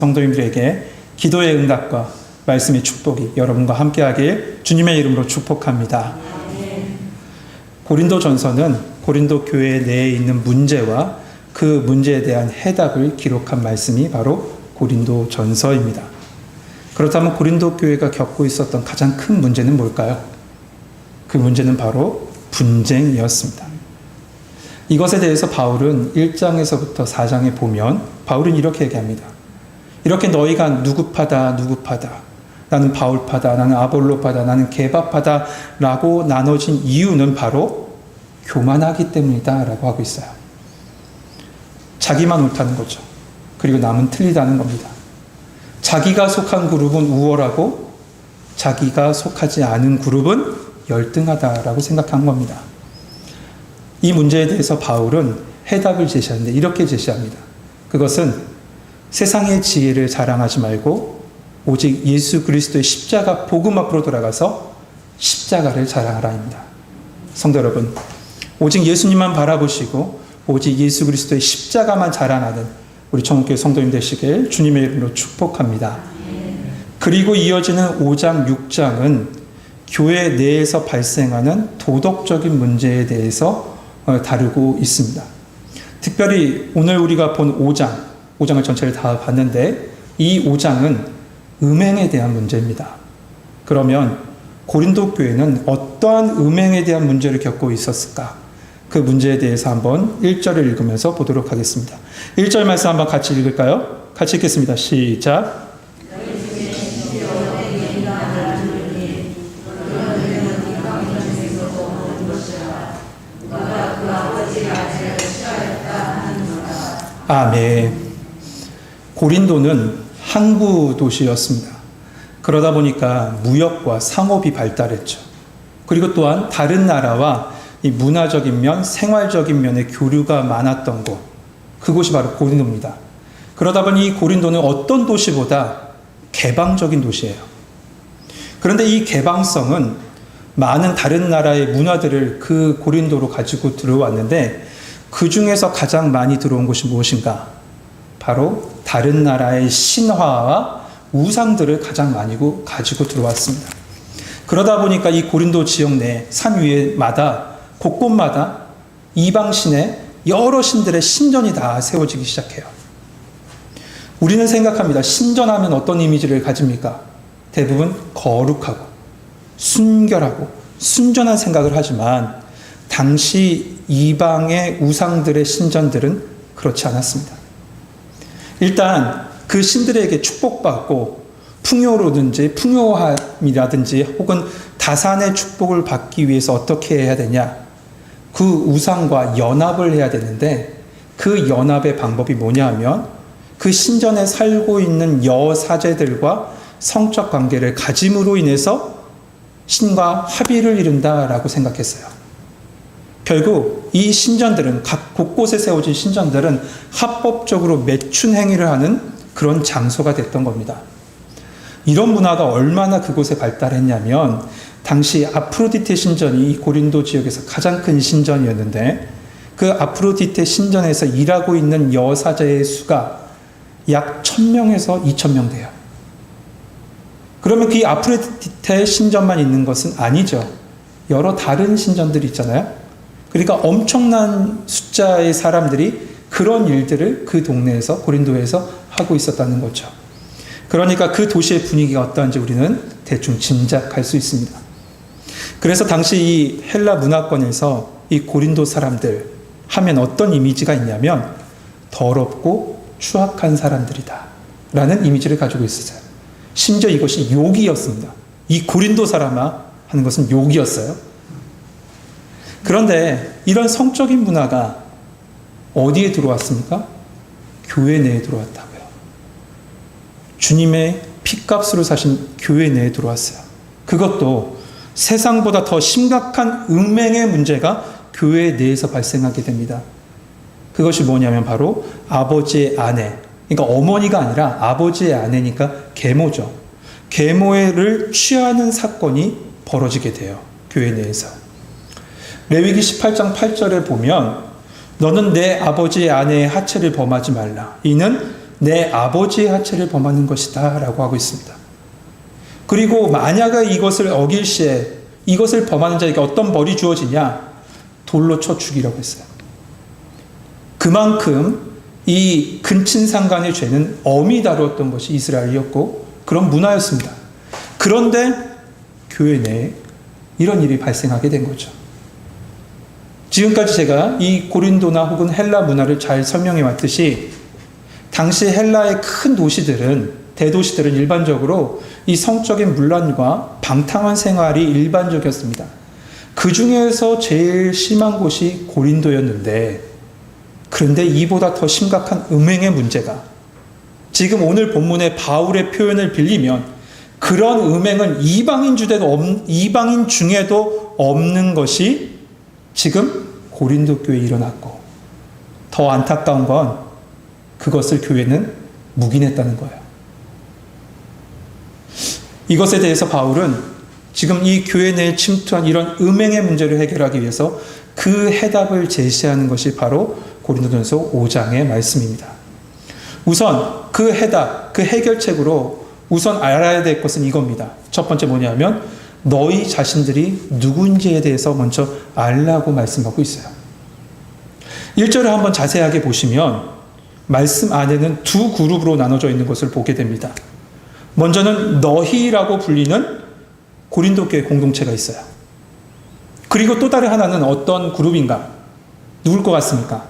성도님들에게 기도의 응답과 말씀의 축복이 여러분과 함께하길 주님의 이름으로 축복합니다. 고린도전서는 고린도 교회 내에 있는 문제와 그 문제에 대한 해답을 기록한 말씀이 바로 고린도전서입니다. 그렇다면 고린도 교회가 겪고 있었던 가장 큰 문제는 뭘까요? 그 문제는 바로 분쟁이었습니다. 이것에 대해서 바울은 1장에서부터 4장에 보면 바울은 이렇게 얘기합니다. 이렇게 너희가 누구파다 나는 바울파다, 나는 아볼로파다, 나는 게바파다 라고 나눠진 이유는 바로 교만하기 때문이다 라고 하고 있어요. 자기만 옳다는 거죠. 그리고 남은 틀리다는 겁니다. 자기가 속한 그룹은 우월하고 자기가 속하지 않은 그룹은 열등하다라고 생각한 겁니다. 이 문제에 대해서 바울은 해답을 제시하는데 이렇게 제시합니다. 그것은 세상의 지혜를 자랑하지 말고 오직 예수 그리스도의 십자가 복음 앞으로 돌아가서 십자가를 자랑하라입니다. 성도 여러분, 오직 예수님만 바라보시고 오직 예수 그리스도의 십자가만 자랑하는 우리 청국교회 성도님 되시길 주님의 이름으로 축복합니다. 그리고 이어지는 5장, 6장은 교회 내에서 발생하는 도덕적인 문제에 대해서 다루고 있습니다. 특별히 오늘 우리가 본 5장을 전체를 다 봤는데 이 5장은 음행에 대한 문제입니다. 그러면 고린도 교회는 어떠한 음행에 대한 문제를 겪고 있었을까? 그 문제에 대해서 한번 1절을 읽으면서 보도록 하겠습니다. 1절 말씀 한번 같이 읽을까요? 같이 읽겠습니다. 시작. 아멘. 고린도는 항구 도시였습니다. 그러다 보니까 무역과 상업이 발달했죠. 그리고 또한 다른 나라와 이 문화적인 면, 생활적인 면의 교류가 많았던 곳, 그곳이 바로 고린도입니다. 그러다 보니 이 고린도는 어떤 도시보다 개방적인 도시예요. 그런데 이 개방성은 많은 다른 나라의 문화들을 그 고린도로 가지고 들어왔는데 그 중에서 가장 많이 들어온 곳이 무엇인가? 바로 다른 나라의 신화와 우상들을 가장 많이 가지고 들어왔습니다. 그러다 보니까 이 고린도 지역 내 산 위에마다 곳곳마다 이방신의 여러 신들의 신전이 다 세워지기 시작해요. 우리는 생각합니다. 신전하면 어떤 이미지를 가집니까? 대부분 거룩하고 순결하고 순전한 생각을 하지만 당시 이방의 우상들의 신전들은 그렇지 않았습니다. 일단 그 신들에게 축복받고 풍요함이라든지 혹은 다산의 축복을 받기 위해서 어떻게 해야 되냐? 그 우상과 연합을 해야 되는데 그 연합의 방법이 뭐냐 하면 그 신전에 살고 있는 여사제들과 성적 관계를 가짐으로 인해서 신과 합의를 이룬다라고 생각했어요. 결국 이 신전들은 각 곳곳에 세워진 신전들은 합법적으로 매춘 행위를 하는 그런 장소가 됐던 겁니다. 이런 문화가 얼마나 그곳에 발달했냐면 당시 아프로디테 신전이 이 고린도 지역에서 가장 큰 신전이었는데 그 아프로디테 신전에서 일하고 있는 여사제의 수가 약 1000명에서 2000명 돼요. 그러면 그 아프로디테 신전만 있는 것은 아니죠. 여러 다른 신전들이 있잖아요. 그러니까 엄청난 숫자의 사람들이 그런 일들을 그 동네에서 고린도에서 하고 있었다는 거죠. 그러니까 그 도시의 분위기가 어떠한지 우리는 대충 짐작할 수 있습니다. 그래서 당시 이 헬라 문화권에서 이 고린도 사람들 하면 어떤 이미지가 있냐면 더럽고 추악한 사람들이다 라는 이미지를 가지고 있었어요. 심지어 이것이 욕이었습니다. 이 고린도 사람아 하는 것은 욕이었어요. 그런데 이런 성적인 문화가 어디에 들어왔습니까? 교회 내에 들어왔다고요. 주님의 핏값으로 사신 교회 내에 들어왔어요. 그것도 세상보다 더 심각한 음행의 문제가 교회 내에서 발생하게 됩니다. 그것이 뭐냐면 바로 아버지의 아내, 그러니까 어머니가 아니라 아버지의 아내니까 계모죠. 계모를 취하는 사건이 벌어지게 돼요. 교회 내에서. 레위기 18장 8절에 보면 너는 내 아버지의 아내의 하체를 범하지 말라. 이는 내 아버지의 하체를 범하는 것이다 라고 하고 있습니다. 그리고 만약에 이것을 어길 시에 이것을 범하는 자에게 어떤 벌이 주어지냐? 돌로 쳐 죽이라고 했어요. 그만큼 이 근친상간의 죄는 엄히 다루었던 것이 이스라엘이었고 그런 문화였습니다. 그런데 교회 내에 이런 일이 발생하게 된 거죠. 지금까지 제가 이 고린도나 혹은 헬라 문화를 잘 설명해 왔듯이 당시 헬라의 큰 도시들은 대도시들은 일반적으로 이 성적인 문란과 방탕한 생활이 일반적이었습니다. 그 중에서 제일 심한 곳이 고린도였는데 그런데 이보다 더 심각한 음행의 문제가 지금 오늘 본문의 바울의 표현을 빌리면 그런 음행은 이방인 중에도 없는 것이 지금 고린도 교회에 일어났고 더 안타까운 건 그것을 교회는 묵인했다는 거예요. 이것에 대해서 바울은 지금 이 교회 내에 침투한 이런 음행의 문제를 해결하기 위해서 그 해답을 제시하는 것이 바로 고린도전서 5장의 말씀입니다. 우선 그 해답, 그 해결책으로 우선 알아야 될 것은 이겁니다. 첫 번째 뭐냐면 너희 자신들이 누군지에 대해서 먼저 알라고 말씀하고 있어요. 1절을 한번 자세하게 보시면 말씀 안에는 두 그룹으로 나눠져 있는 것을 보게 됩니다. 먼저는 너희라고 불리는 고린도 교회 공동체가 있어요. 그리고 또 다른 하나는 어떤 그룹인가? 누굴 것 같습니까?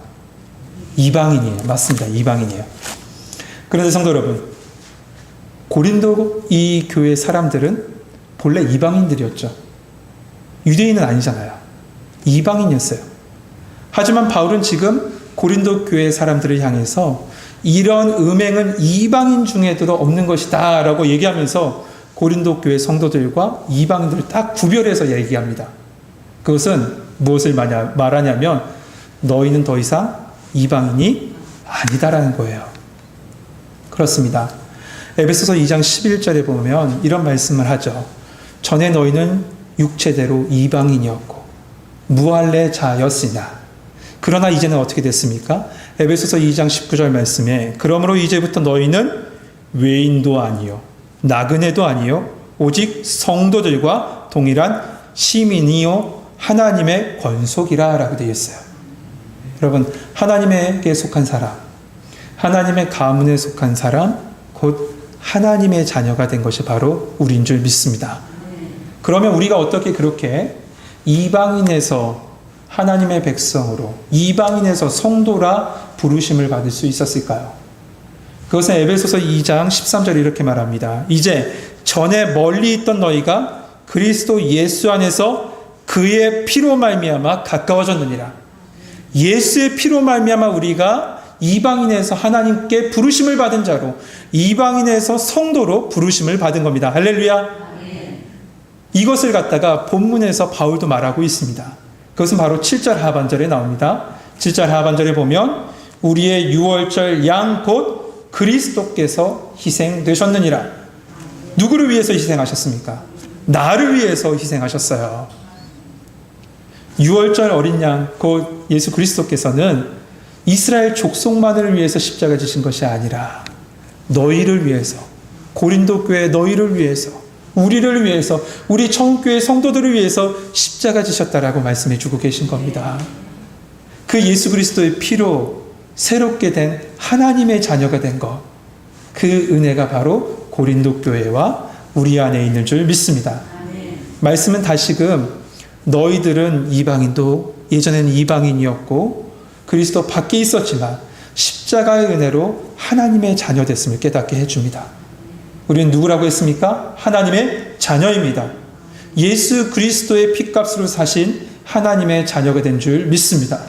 이방인이에요. 맞습니다. 이방인이에요. 그런데 성도 여러분, 고린도 이 교회 사람들은 본래 이방인들이었죠. 유대인은 아니잖아요. 이방인이었어요. 하지만 바울은 지금 고린도 교회 사람들을 향해서 이런 음행은 이방인 중에도 없는 것이다 라고 얘기하면서 고린도 교회 성도들과 이방인들을 딱 구별해서 얘기합니다. 그것은 무엇을 말하냐면 너희는 더 이상 이방인이 아니다라는 거예요. 그렇습니다. 에베소서 2장 11절에 보면 이런 말씀을 하죠. 전에 너희는 육체대로 이방인이었고 무할례자였으나 그러나 이제는 어떻게 됐습니까? 에베소서 2장 19절 말씀에 그러므로 이제부터 너희는 외인도 아니요 나그네도 아니요 오직 성도들과 동일한 시민이요 하나님의 권속이라 라고 되어 있어요. 여러분, 하나님에게 속한 사람, 하나님의 가문에 속한 사람, 곧 하나님의 자녀가 된 것이 바로 우리인 줄 믿습니다. 그러면 우리가 어떻게 그렇게 이방인에서 하나님의 백성으로, 이방인에서 성도라 부르심을 받을 수 있었을까요? 그것은 에베소서 2장 13절에 이렇게 말합니다. 이제 전에 멀리 있던 너희가 그리스도 예수 안에서 그의 피로 말미암아 가까워졌느니라. 예수의 피로 말미암아 우리가 이방인에서 하나님께 부르심을 받은 자로, 이방인에서 성도로 부르심을 받은 겁니다. 할렐루야. 이것을 갖다가 본문에서 바울도 말하고 있습니다. 그것은 바로 7절 하반절에 나옵니다. 7절 하반절에 보면 우리의 유월절 양 곧 그리스도께서 희생되셨느니라. 누구를 위해서 희생하셨습니까? 나를 위해서 희생하셨어요. 유월절 어린 양 곧 예수 그리스도께서는 이스라엘 족속만을 위해서 십자가 지신 것이 아니라 너희를 위해서, 고린도 교회 너희를 위해서, 우리를 위해서, 우리 청교회 성도들을 위해서 십자가 지셨다라고 말씀해 주고 계신 겁니다. 그 예수 그리스도의 피로 새롭게 된 하나님의 자녀가 된 것, 그 은혜가 바로 고린도 교회와 우리 안에 있는 줄 믿습니다. 말씀은 다시금 너희들은 이방인도 예전에는 이방인이었고 그리스도 밖에 있었지만 십자가의 은혜로 하나님의 자녀 됐음을 깨닫게 해줍니다. 우리는 누구라고 했습니까? 하나님의 자녀입니다. 예수 그리스도의 피값으로 사신 하나님의 자녀가 된 줄 믿습니다.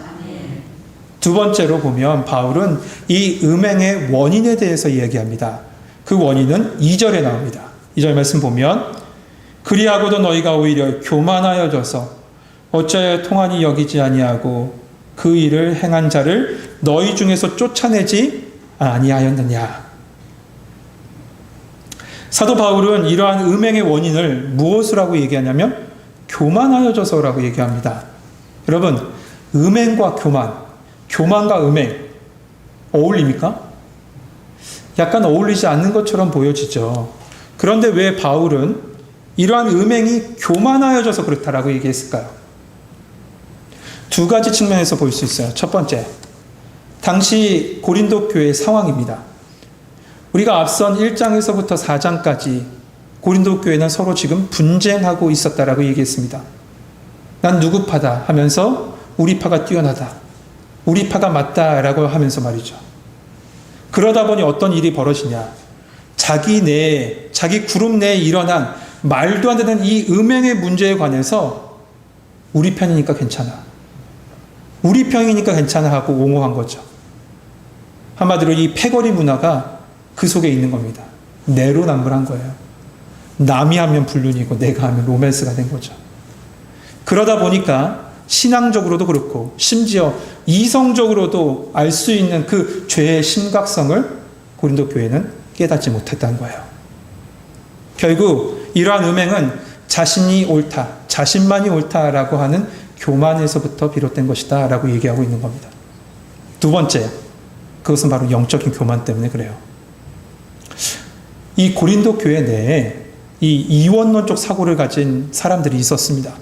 두 번째로 보면 바울은 이 음행의 원인에 대해서 이야기합니다. 그 원인은 2절에 나옵니다. 2절 말씀 보면 그리하고도 너희가 오히려 교만하여져서 어찌하여 통한이 여기지 아니하고 그 일을 행한 자를 너희 중에서 쫓아내지 아니하였느냐. 사도 바울은 이러한 음행의 원인을 무엇이라고 얘기하냐면 교만하여져서라고 얘기합니다. 여러분, 음행과 교만, 교만과 음행 어울립니까? 약간 어울리지 않는 것처럼 보여지죠. 그런데 왜 바울은 이러한 음행이 교만하여져서 그렇다라고 얘기했을까요? 두 가지 측면에서 볼 수 있어요. 첫 번째, 당시 고린도 교회의 상황입니다. 우리가 앞선 1장에서부터 4장까지 고린도 교회는 서로 지금 분쟁하고 있었다라고 얘기했습니다. 난 누구 파다 하면서 우리 파가 뛰어나다. 우리 파가 맞다라고 하면서 말이죠. 그러다 보니 어떤 일이 벌어지냐. 자기 그룹 내에 일어난 말도 안 되는 이 음행의 문제에 관해서 우리 편이니까 괜찮아. 우리 편이니까 괜찮아 하고 옹호한 거죠. 한마디로 이 패거리 문화가 그 속에 있는 겁니다. 내로남불한 거예요. 남이 하면 불륜이고 내가 하면 로맨스가 된 거죠. 그러다 보니까 신앙적으로도 그렇고 심지어 이성적으로도 알 수 있는 그 죄의 심각성을 고린도 교회는 깨닫지 못했다는 거예요. 결국 이러한 음행은 자신이 옳다, 자신만이 옳다라고 하는 교만에서부터 비롯된 것이다 라고 얘기하고 있는 겁니다. 두 번째, 그것은 바로 영적인 교만 때문에 그래요. 이 고린도 교회 내에 이 이원론적 사고를 가진 사람들이 있었습니다.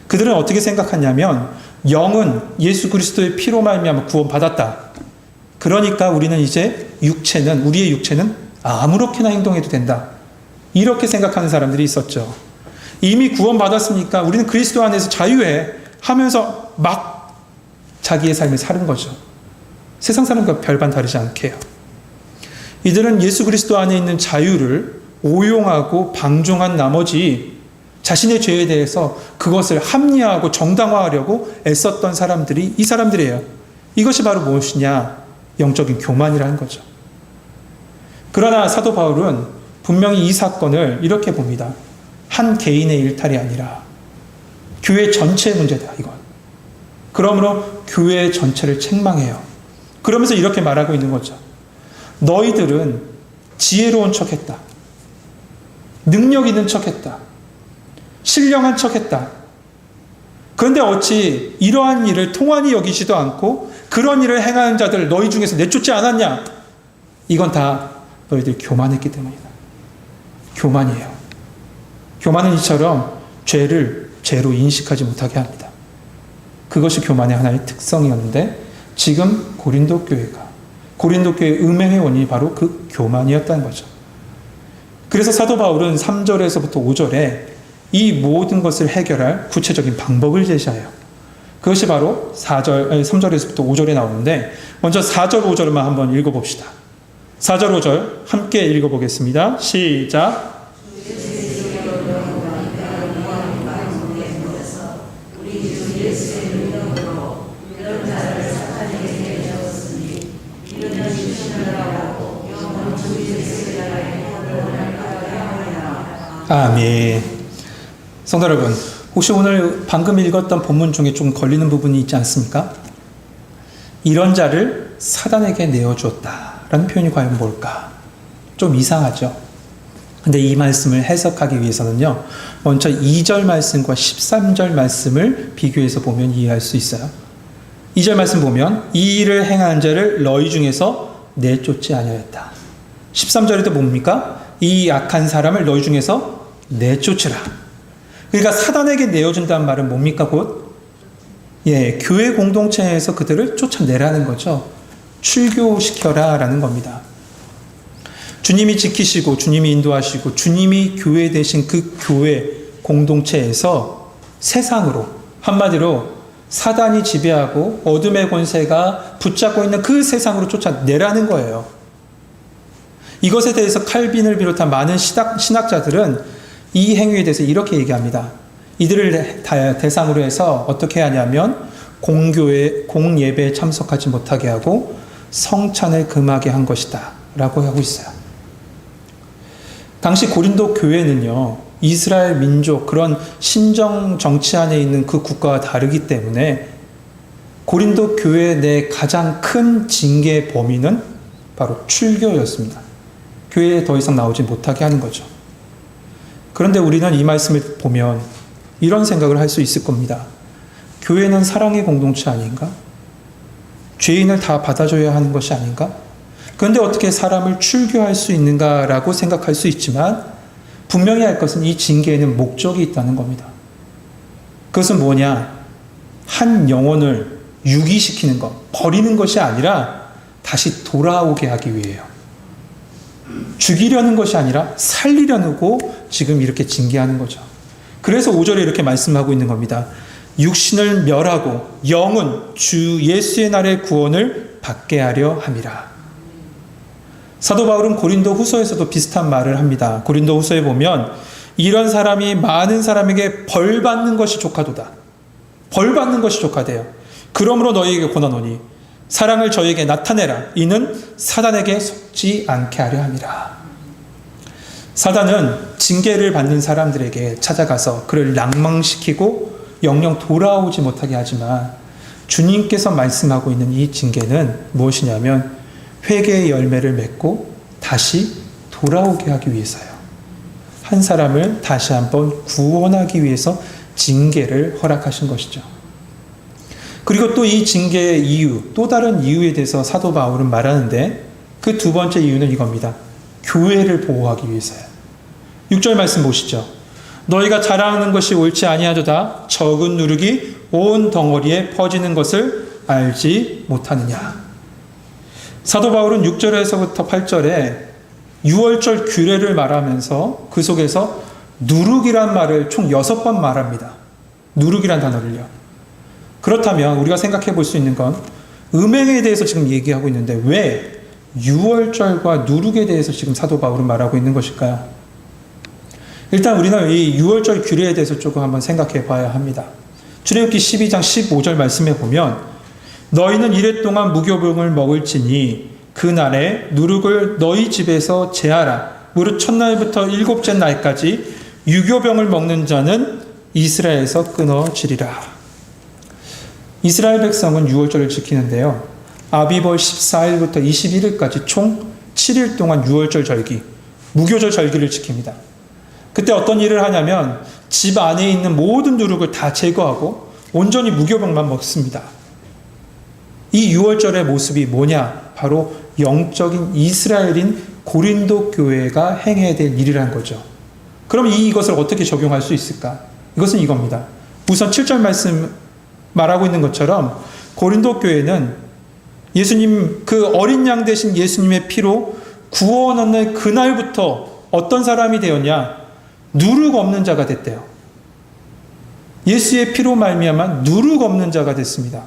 그들은 어떻게 생각하냐면 영은 예수 그리스도의 피로 말미암아 구원받았다. 그러니까 우리는 이제 우리의 육체는 아무렇게나 행동해도 된다. 이렇게 생각하는 사람들이 있었죠. 이미 구원받았으니까 우리는 그리스도 안에서 자유해 하면서 막 자기의 삶을 사는 거죠. 세상 사람과 별반 다르지 않게 해요. 이들은 예수 그리스도 안에 있는 자유를 오용하고 방종한 나머지 자신의 죄에 대해서 그것을 합리화하고 정당화하려고 애썼던 사람들이 이 사람들이에요. 이것이 바로 무엇이냐? 영적인 교만이라는 거죠. 그러나 사도 바울은 분명히 이 사건을 이렇게 봅니다. 한 개인의 일탈이 아니라 교회 전체의 문제다, 이건. 그러므로 교회 전체를 책망해요. 그러면서 이렇게 말하고 있는 거죠. 너희들은 지혜로운 척했다. 능력 있는 척했다. 신령한 척했다. 그런데 어찌 이러한 일을 통한이 여기지도 않고 그런 일을 행하는 자들 너희 중에서 내쫓지 않았냐? 이건 다 너희들 교만했기 때문이다. 교만이에요. 교만은 이처럼 죄를 죄로 인식하지 못하게 합니다. 그것이 교만의 하나의 특성이었는데 지금 고린도 교회의 음행의 원인이 바로 그 교만이었다는 거죠. 그래서 사도 바울은 3절에서부터 5절에 이 모든 것을 해결할 구체적인 방법을 제시해요. 그것이 바로 3절에서부터 5절에 나오는데 먼저 4절, 5절만 한번 읽어봅시다. 4절, 5절 함께 읽어보겠습니다. 시작. 아멘. 성도 여러분, 혹시 오늘 방금 읽었던 본문 중에 좀 걸리는 부분이 있지 않습니까? 이런 자를 사단에게 내어주었다라는 표현이 과연 뭘까? 좀 이상하죠? 근데 이 말씀을 해석하기 위해서는요, 먼저 2절 말씀과 13절 말씀을 비교해서 보면 이해할 수 있어요. 2절 말씀 보면 이 일을 행하는 자를 너희 중에서 내쫓지 아니하였다. 13절에도 뭡니까? 이 악한 사람을 너희 중에서 내쫓으라. 그러니까 사단에게 내어준다는 말은 뭡니까? 곧 교회 공동체에서 그들을 쫓아내라는 거죠. 출교시켜라 라는 겁니다. 주님이 지키시고 주님이 인도하시고 주님이 교회 되신 그 교회 공동체에서 세상으로, 한마디로 사단이 지배하고 어둠의 권세가 붙잡고 있는 그 세상으로 쫓아내라는 거예요. 이것에 대해서 칼빈을 비롯한 많은 신학자들은 이 행위에 대해서 이렇게 얘기합니다. 이들을 대상으로 해서 어떻게 하냐면 공예배에 참석하지 못하게 하고 성찬을 금하게 한 것이다 라고 하고 있어요. 당시 고린도 교회는요, 이스라엘 민족, 그런 신정 정치 안에 있는 그 국가와 다르기 때문에 고린도 교회 내 가장 큰 징계의 범위는 바로 출교였습니다. 교회에 더 이상 나오지 못하게 하는 거죠. 그런데 우리는 이 말씀을 보면 이런 생각을 할 수 있을 겁니다. 교회는 사랑의 공동체 아닌가? 죄인을 다 받아줘야 하는 것이 아닌가? 그런데 어떻게 사람을 출교할 수 있는가라고 생각할 수 있지만 분명히 할 것은 이 징계에는 목적이 있다는 겁니다. 그것은 뭐냐? 한 영혼을 유기시키는 것, 버리는 것이 아니라 다시 돌아오게 하기 위해요. 죽이려는 것이 아니라 살리려고 지금 이렇게 징계하는 거죠. 그래서 5절에 이렇게 말씀하고 있는 겁니다. 육신을 멸하고 영은 주 예수의 날의 구원을 받게 하려 함이라. 사도 바울은 고린도 후서에서도 비슷한 말을 합니다. 고린도 후서에 보면 이런 사람이 많은 사람에게 벌 받는 것이 족하도다. 벌 받는 것이 족하대요. 그러므로 너희에게 권하노니 사랑을 저에게 나타내라. 이는 사단에게 속지 않게 하려 함이라. 사단은 징계를 받는 사람들에게 찾아가서 그를 낭망시키고 영영 돌아오지 못하게 하지만 주님께서 말씀하고 있는 이 징계는 무엇이냐면 회개의 열매를 맺고 다시 돌아오게 하기 위해서요. 한 사람을 다시 한번 구원하기 위해서 징계를 허락하신 것이죠. 그리고 또 이 징계의 이유, 또 다른 이유에 대해서 사도 바울은 말하는데 그 두 번째 이유는 이겁니다. 교회를 보호하기 위해서요. 6절 말씀 보시죠. 너희가 자랑하는 것이 옳지 아니하도다. 적은 누룩이 온 덩어리에 퍼지는 것을 알지 못하느냐. 사도 바울은 6절에서부터 8절에 유월절 규례를 말하면서 그 속에서 누룩이란 말을 총 6번 말합니다. 누룩이란 단어를요. 그렇다면 우리가 생각해 볼 수 있는 건 음행에 대해서 지금 얘기하고 있는데 왜 유월절과 누룩에 대해서 지금 사도 바울은 말하고 있는 것일까요? 일단 우리는 이 유월절 규례에 대해서 조금 한번 생각해 봐야 합니다. 출애굽기 12장 15절 말씀에 보면 너희는 이랫동안 무교병을 먹을지니 그날에 누룩을 너희 집에서 제하라. 무릇 첫날부터 일곱째 날까지 유교병을 먹는 자는 이스라엘에서 끊어지리라. 이스라엘 백성은 유월절을 지키는데요. 아비벌 14일부터 21일까지 총 7일 동안 유월절 절기, 무교절 절기를 지킵니다. 그때 어떤 일을 하냐면 집 안에 있는 모든 누룩을 다 제거하고 온전히 무교병만 먹습니다. 이 유월절의 모습이 뭐냐? 바로 영적인 이스라엘인 고린도 교회가 행해야 될 일이라는 거죠. 그럼 이것을 어떻게 적용할 수 있을까? 이것은 이겁니다. 우선 7절 말씀 말하고 있는 것처럼 고린도 교회는 예수님, 그 어린 양 대신 예수님의 피로 구원 얻는 그날부터 어떤 사람이 되었냐? 누룩 없는 자가 됐대요. 예수의 피로 말미암아 누룩 없는 자가 됐습니다.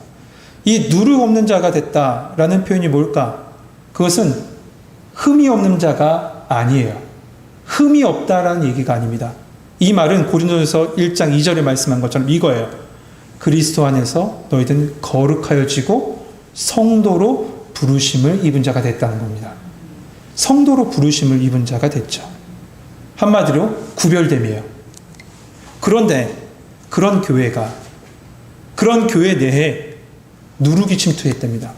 이 누룩 없는 자가 됐다라는 표현이 뭘까? 그것은 흠이 없는 자가 아니에요. 흠이 없다라는 얘기가 아닙니다. 이 말은 고린도전서 1장 2절에 말씀한 것처럼 이거예요. 그리스도 안에서 너희들은 거룩하여지고 성도로 부르심을 입은 자가 됐다는 겁니다. 성도로 부르심을 입은 자가 됐죠. 한마디로 구별됨이에요. 그런데 그런 교회 내에 누룩이 침투했답니다.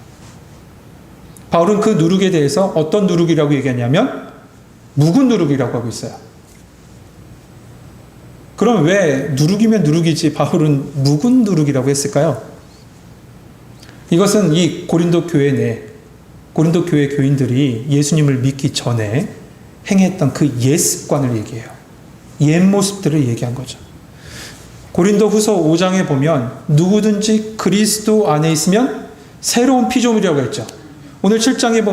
바울은 그 누룩에 대해서 어떤 누룩이라고 얘기하냐면 묵은 누룩이라고 하고 있어요. 그럼 왜 누룩이면 누룩이지 바울은 묵은 누룩이라고 했을까요? 이것은 이 고린도 교회 교인들이 예수님을 믿기 전에 행했던 그 옛 습관을 얘기해요. 옛 모습들을 얘기한 거죠. 고린도 후서 5장에 보면 누구든지 그리스도 안에 있으면 새로운 피조물이라고 했죠. 오늘 7절에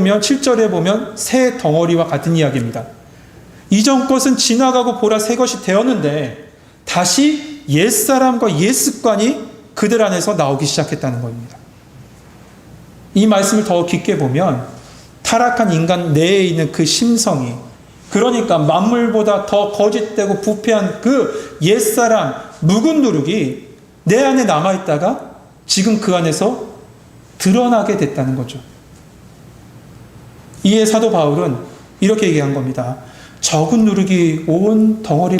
보면 새 덩어리와 같은 이야기입니다. 이전 것은 지나가고 보라 새 것이 되었는데 다시 옛사람과 옛 습관이 그들 안에서 나오기 시작했다는 겁니다. 이 말씀을 더 깊게 보면 타락한 인간 내에 있는 그 심성이, 그러니까 만물보다 더 거짓되고 부패한 그 옛사람 묵은 누룩이 내 안에 남아있다가 지금 그 안에서 드러나게 됐다는 거죠. 이에 사도 바울은 이렇게 얘기한 겁니다. 적은 누룩이 온 덩어리에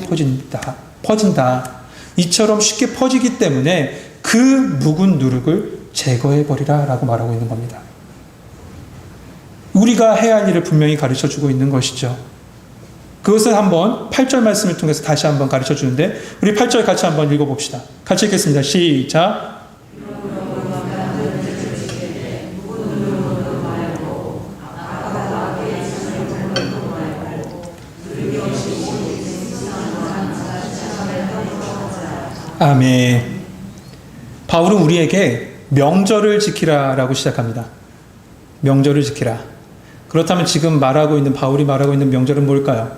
퍼진다. 이처럼 쉽게 퍼지기 때문에 그 묵은 누룩을 제거해버리라 라고 말하고 있는 겁니다. 우리가 해야 할 일을 분명히 가르쳐주고 있는 것이죠. 그것을 한번 8절 말씀을 통해서 다시 한번 가르쳐 주는데 우리 8절 같이 한번 읽어봅시다. 같이 읽겠습니다. 시작. 아멘. 바울은 우리에게 명절을 지키라라고 시작합니다. 명절을 지키라. 그렇다면 지금 바울이 말하고 있는 명절은 뭘까요?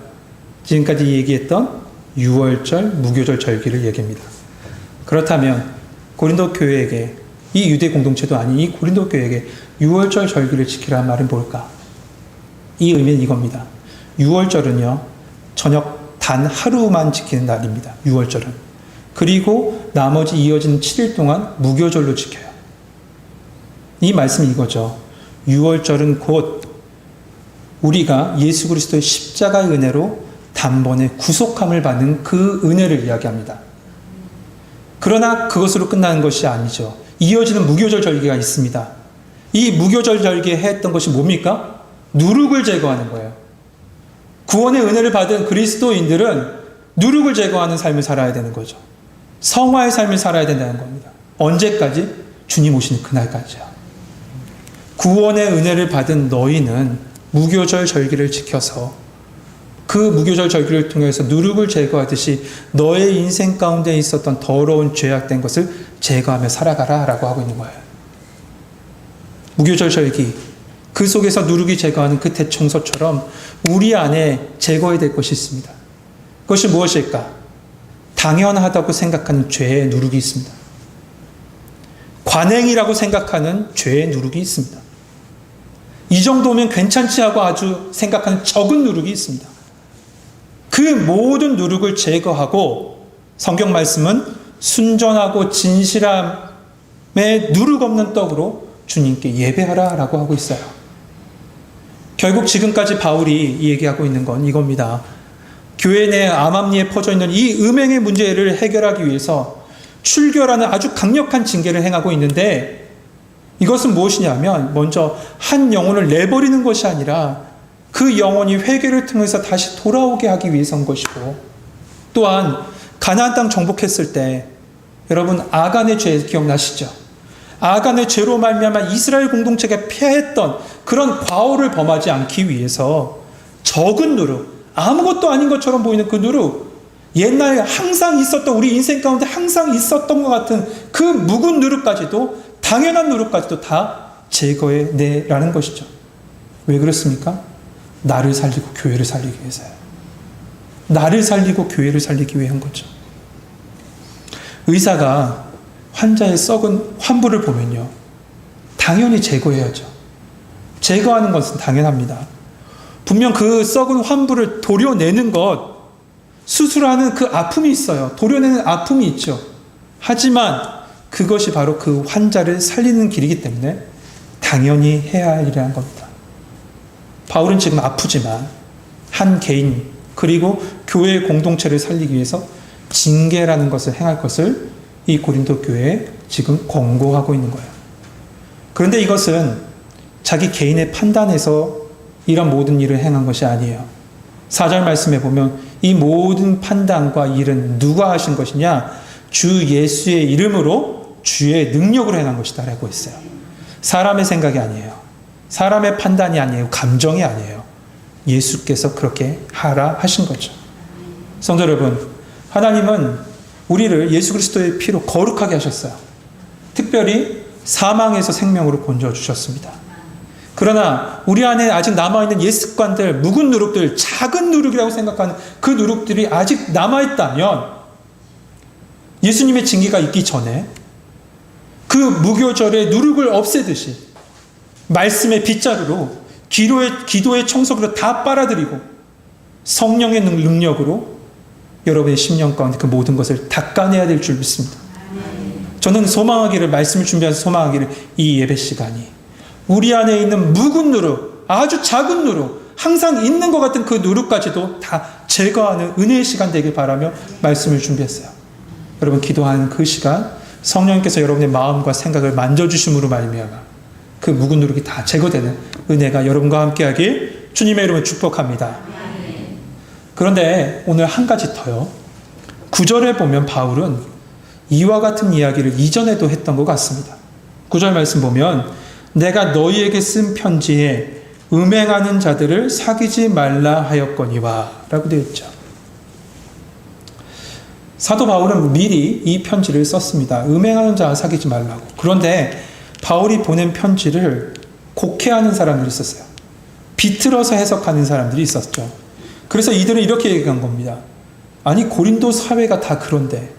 지금까지 얘기했던 유월절, 무교절 절기를 얘기합니다. 그렇다면 고린도 교회에게, 이 유대 공동체도 아닌 이 고린도 교회에게 유월절 절기를 지키라는 말은 뭘까? 이 의미는 이겁니다. 유월절은요, 저녁 단 하루만 지키는 날입니다. 유월절은. 그리고 나머지 이어지는 7일 동안 무교절로 지켜요. 이 말씀이 이거죠. 유월절은 곧 우리가 예수 그리스도의 십자가의 은혜로 단번에 구속함을 받는 그 은혜를 이야기합니다. 그러나 그것으로 끝나는 것이 아니죠. 이어지는 무교절 절기가 있습니다. 이 무교절 절기에 했던 것이 뭡니까? 누룩을 제거하는 거예요. 구원의 은혜를 받은 그리스도인들은 누룩을 제거하는 삶을 살아야 되는 거죠. 성화의 삶을 살아야 된다는 겁니다. 언제까지? 주님 오시는 그날까지요. 구원의 은혜를 받은 너희는 무교절 절기를 지켜서 그 무교절 절기를 통해서 누룩을 제거하듯이 너의 인생 가운데 있었던 더러운 죄악된 것을 제거하며 살아가라 라고 하고 있는 거예요. 무교절 절기, 그 속에서 누룩이 제거하는 그 대청소처럼 우리 안에 제거해야 될 것이 있습니다. 그것이 무엇일까? 당연하다고 생각하는 죄의 누룩이 있습니다. 관행이라고 생각하는 죄의 누룩이 있습니다. 이 정도면 괜찮지 하고 아주 생각하는 적은 누룩이 있습니다. 그 모든 누룩을 제거하고 성경 말씀은 순전하고 진실함의 누룩 없는 떡으로 주님께 예배하라 라고 하고 있어요. 결국 지금까지 바울이 얘기하고 있는 건 이겁니다. 교회 내 암암리에 퍼져 있는 이 음행의 문제를 해결하기 위해서 출교라는 아주 강력한 징계를 행하고 있는데 이것은 무엇이냐면 먼저 한 영혼을 내버리는 것이 아니라 그 영혼이 회개를 통해서 다시 돌아오게 하기 위해서인 것이고 또한 가나안 땅 정복했을 때 여러분 아간의 죄 기억나시죠? 아간의 죄로 말미암아 이스라엘 공동체가 패했던 그런 과오를 범하지 않기 위해서 적은 누룩, 아무것도 아닌 것처럼 보이는 그 누룩, 옛날에 항상 있었던 우리 인생 가운데 항상 있었던 것 같은 그 묵은 누룩까지도 당연한 누룩까지도 다 제거해내라는 것이죠. 왜 그렇습니까? 나를 살리고 교회를 살리기 위해서요. 나를 살리고 교회를 살리기 위한 거죠. 의사가 환자의 썩은 환부를 보면요, 당연히 제거해야죠. 제거하는 것은 당연합니다. 분명 그 썩은 환부를 도려내는 것, 수술하는 그 아픔이 있어요. 도려내는 아픔이 있죠. 하지만 그것이 바로 그 환자를 살리는 길이기 때문에 당연히 해야 할 일이라는 겁니다. 바울은 지금 아프지만 한 개인 그리고 교회 공동체를 살리기 위해서 징계라는 것을 행할 것을 이 고린도 교회에 지금 권고하고 있는 거예요. 그런데 이것은 자기 개인의 판단에서 이런 모든 일을 행한 것이 아니에요. 4절 말씀에 보면 이 모든 판단과 일은 누가 하신 것이냐? 주 예수의 이름으로 주의 능력으로 행한 것이다 라고 했어요. 사람의 생각이 아니에요. 사람의 판단이 아니에요. 감정이 아니에요. 예수께서 그렇게 하라 하신 거죠. 성도 여러분, 하나님은 우리를 예수 그리스도의 피로 거룩하게 하셨어요. 특별히 사망에서 생명으로 건져 주셨습니다. 그러나 우리 안에 아직 남아있는 옛 습관들, 묵은 누룩들, 작은 누룩이라고 생각하는 그 누룩들이 아직 남아있다면 예수님의 징계가 있기 전에 그 무교절의 누룩을 없애듯이 말씀의 빗자루로 기도의 청소기로 다 빨아들이고 성령의 능력으로 여러분의 심령 가운데 그 모든 것을 닦아내야 될 줄 믿습니다. 저는 소망하기를, 말씀을 준비해서 소망하기를 이 예배 시간이 우리 안에 있는 묵은 누룩, 아주 작은 누룩, 항상 있는 것 같은 그 누룩까지도 다 제거하는 은혜의 시간 되길 바라며 말씀을 준비했어요. 여러분 기도하는 그 시간 성령님께서 여러분의 마음과 생각을 만져주심으로 말미암아 그 묵은 누룩이 다 제거되는 은혜가 여러분과 함께하길 주님의 이름으로 축복합니다. 그런데 오늘 한 가지 더요. 9절에 보면 바울은 이와 같은 이야기를 이전에도 했던 것 같습니다. 9절 말씀 보면 내가 너희에게 쓴 편지에 음행하는 자들을 사귀지 말라 하였거니와 라고 되어 있죠. 사도 바울은 미리 이 편지를 썼습니다. 음행하는 자 사귀지 말라고. 그런데 바울이 보낸 편지를 곡해하는 사람들이 있었어요. 비틀어서 해석하는 사람들이 있었죠. 그래서 이들은 이렇게 얘기한 겁니다. 아니, 고린도 사회가 다 그런데,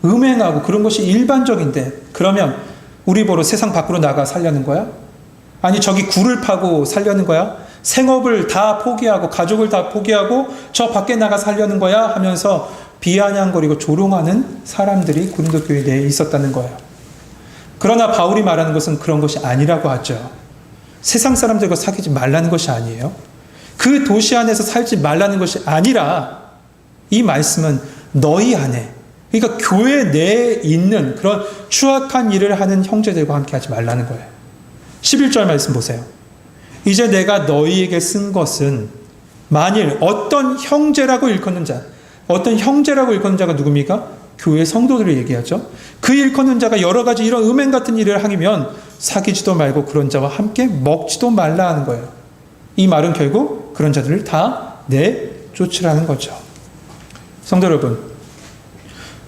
음행하고 그런 것이 일반적인데, 그러면 우리 보러 세상 밖으로 나가 살려는 거야? 아니, 저기 굴을 파고 살려는 거야? 생업을 다 포기하고 가족을 다 포기하고 저 밖에 나가 살려는 거야? 하면서 비아냥거리고 조롱하는 사람들이 고린도 교회 내에 있었다는 거예요. 그러나 바울이 말하는 것은 그런 것이 아니라고 하죠. 세상 사람들과 사귀지 말라는 것이 아니에요. 그 도시 안에서 살지 말라는 것이 아니라 이 말씀은 너희 안에, 그러니까 교회 내에 있는 그런 추악한 일을 하는 형제들과 함께 하지 말라는 거예요. 11절 말씀 보세요. 이제 내가 너희에게 쓴 것은 만일 어떤 형제라고 일컫는 자가 누굽니까? 교회 성도들을 얘기하죠. 그 일컫는 자가 여러 가지 이런 음행 같은 일을 하면 사귀지도 말고 그런 자와 함께 먹지도 말라 하는 거예요. 이 말은 결국 그런 자들을 다 내쫓으라는 거죠. 성도 여러분,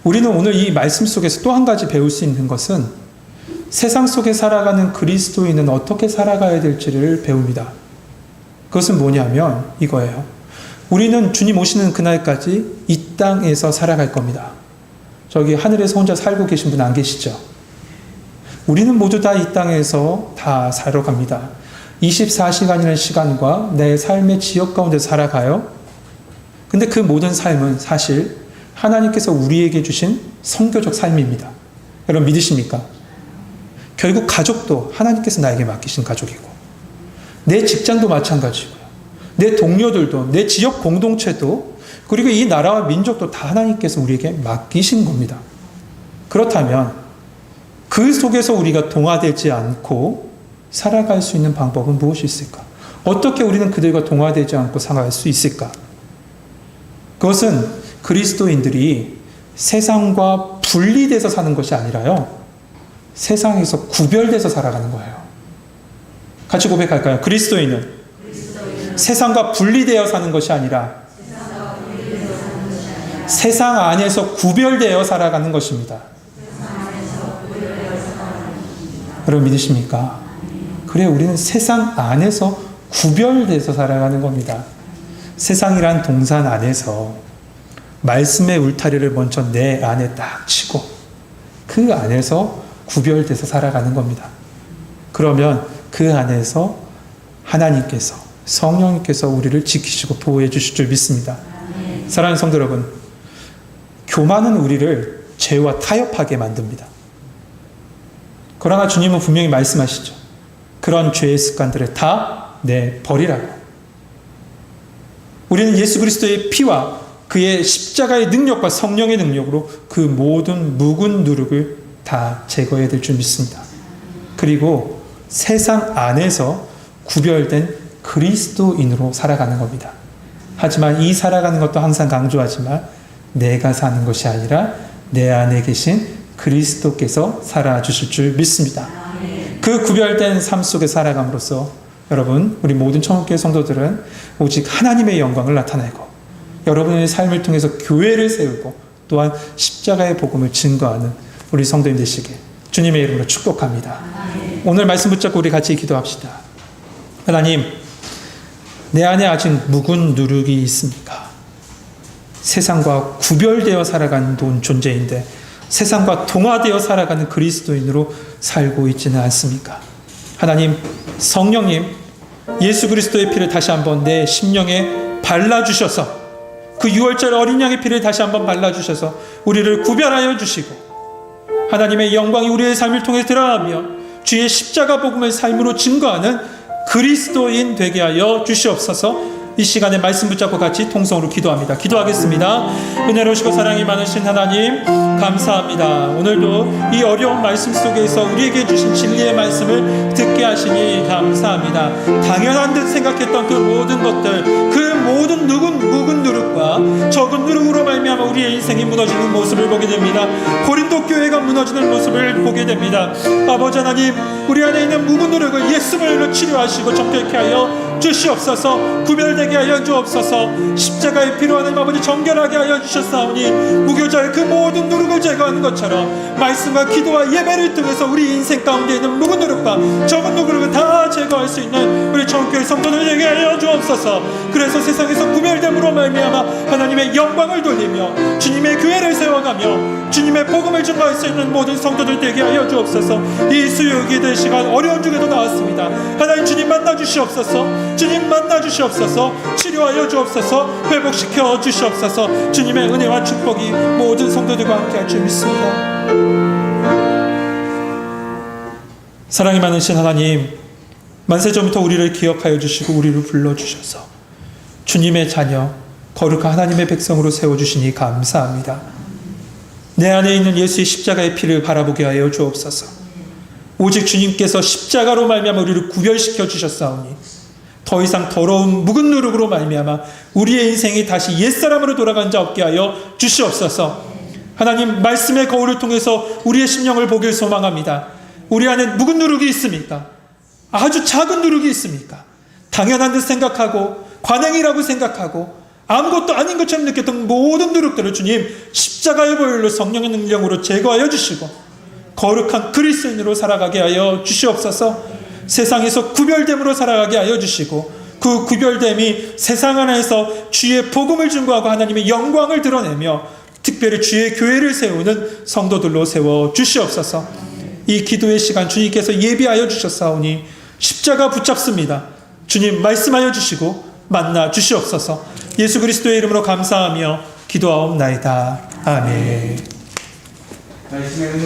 우리는 오늘 이 말씀 속에서 또 한 가지 배울 수 있는 것은 세상 속에 살아가는 그리스도인은 어떻게 살아가야 될지를 배웁니다. 그것은 뭐냐면 이거예요. 우리는 주님 오시는 그날까지 이 땅에서 살아갈 겁니다. 저기 하늘에서 혼자 살고 계신 분 안 계시죠? 우리는 모두 다 이 땅에서 다 살아 갑니다. 24시간이라는 시간과 내 삶의 지역 가운데 살아가요. 근데 그 모든 삶은 사실 하나님께서 우리에게 주신 선교적 삶입니다. 여러분 믿으십니까? 결국 가족도 하나님께서 나에게 맡기신 가족이고, 내 직장도 마찬가지고요. 내 동료들도, 내 지역 공동체도, 그리고 이 나라와 민족도 다 하나님께서 우리에게 맡기신 겁니다. 그렇다면 그 속에서 우리가 동화되지 않고 살아갈 수 있는 방법은 무엇이 있을까? 어떻게 우리는 그들과 동화되지 않고 살아갈 수 있을까? 그것은 그리스도인들이 세상과 분리돼서 사는 것이 아니라요, 세상에서 구별돼서 살아가는 거예요. 같이 고백할까요? 그리스도인은 세상과 분리되어 사는 것이 아니라 세상 안에서 구별되어 살아가는 것입니다. 여러분 믿으십니까? 그래, 우리는 세상 안에서 구별돼서 살아가는 겁니다. 세상이란 동산 안에서 말씀의 울타리를 먼저 내 안에 딱 치고 그 안에서 구별돼서 살아가는 겁니다. 그러면 그 안에서 하나님께서, 성령님께서 우리를 지키시고 보호해 주실 줄 믿습니다. 사랑하는 성도 여러분, 교만은 우리를 죄와 타협하게 만듭니다. 그러나 주님은 분명히 말씀하시죠. 그런 죄의 습관들을 다 내버리라고. 우리는 예수 그리스도의 피와 그의 십자가의 능력과 성령의 능력으로 그 모든 묵은 누룩을 다 제거해야 될 줄 믿습니다. 그리고 세상 안에서 구별된 그리스도인으로 살아가는 겁니다. 하지만 이 살아가는 것도 항상 강조하지만 내가 사는 것이 아니라 내 안에 계신 그리스도께서 살아주실 줄 믿습니다. 그 구별된 삶 속에 살아감으로써 여러분, 우리 모든 천국교회 성도들은 오직 하나님의 영광을 나타내고 여러분의 삶을 통해서 교회를 세우고 또한 십자가의 복음을 증거하는 우리 성도님 되시길 주님의 이름으로 축복합니다. 오늘 말씀 붙잡고 우리 같이 기도합시다. 하나님, 내 안에 아직 묵은 누룩이 있습니까? 세상과 구별되어 살아가는 존재인데 세상과 동화되어 살아가는 그리스도인으로 살고 있지는 않습니까? 하나님, 성령님, 예수 그리스도의 피를 다시 한번 내 심령에 발라주셔서 그 6월절 어린 양의 피를 다시 한번 발라주셔서 우리를 구별하여 주시고 하나님의 영광이 우리의 삶을 통해 드러나며 주의 십자가 복음의 삶으로 증거하는 그리스도인 되게 하여 주시옵소서. 이 시간에 말씀 붙잡고 같이 통성으로 기도합니다. 기도하겠습니다. 은혜로우시고 사랑이 많으신 하나님, 감사합니다. 오늘도 이 어려운 말씀 속에서 우리에게 주신 진리의 말씀을 듣게 하시니 감사합니다. 당연한 듯 생각했던 그 모든 것들, 그 모든 묵은 누룩과 적은 누룩으로 말미암아 말미암아 우리의 인생이 무너지는 모습을 보게 됩니다. 고린도 교회가 무너지는 모습을 보게 됩니다. 아버지 하나님, 우리 안에 있는 묵은 누룩을 예수님으로 치료하시고 정결케 하여 주시옵소서. 구별되게 하여 주옵소서. 십자가의 피로 하나님 아버지 정결하게 하여 주셨사오니 무교자의 그 모든 누룩을 제거하는 것처럼 말씀과 기도와 예배를 통해서 우리 인생 가운데 있는 묵은 누룩과 적은 누룩을 다 제거할 수 있는 우리 전교회 성도들 되게 하여 주옵소서. 그래서 세상에서 구별됨으로 말미암아 하나님의 영광을 돌리며 주님의 교회를 세워가며 주님의 복음을 증거할 수 있는 모든 성도들 되게 하여 주옵소서. 이 수요기도의 시간 어려운 중에도 나왔습니다. 하나님 주님 만나 주시옵소서. 주님 만나 주시옵소서. 치료하여 주옵소서. 회복시켜 주시옵소서. 주님의 은혜와 축복이 모든 성도들과 함께 할 줄 믿습니다. 사랑이 많으신 하나님, 만세 전부터 우리를 기억하여 주시고 우리를 불러주셔서 주님의 자녀, 거룩한 하나님의 백성으로 세워주시니 감사합니다. 내 안에 있는 예수의 십자가의 피를 바라보게 하여 주옵소서. 오직 주님께서 십자가로 말미암아 우리를 구별시켜 주셨사오니 더 이상 더러운 묵은 누룩으로 말미암아 우리의 인생이 다시 옛사람으로 돌아간 자 없게 하여 주시옵소서. 하나님, 말씀의 거울을 통해서 우리의 심령을 보길 소망합니다. 우리 안에 묵은 누룩이 있습니까? 아주 작은 누룩이 있습니까? 당연한 듯 생각하고 관행이라고 생각하고 아무것도 아닌 것처럼 느꼈던 모든 누룩들을 주님 십자가의 보혈로 성령의 능력으로 제거하여 주시고 거룩한 그리스도인으로 살아가게 하여 주시옵소서. 세상에서 구별됨으로 살아가게 하여 주시고 그 구별됨이 세상 안에서 주의 복음을 증거하고 하나님의 영광을 드러내며 특별히 주의 교회를 세우는 성도들로 세워 주시옵소서. 이 기도의 시간 주님께서 예비하여 주셨사오니 십자가 붙잡습니다. 주님 말씀하여 주시고 만나 주시옵소서. 예수 그리스도의 이름으로 감사하며 기도하옵나이다. 아멘.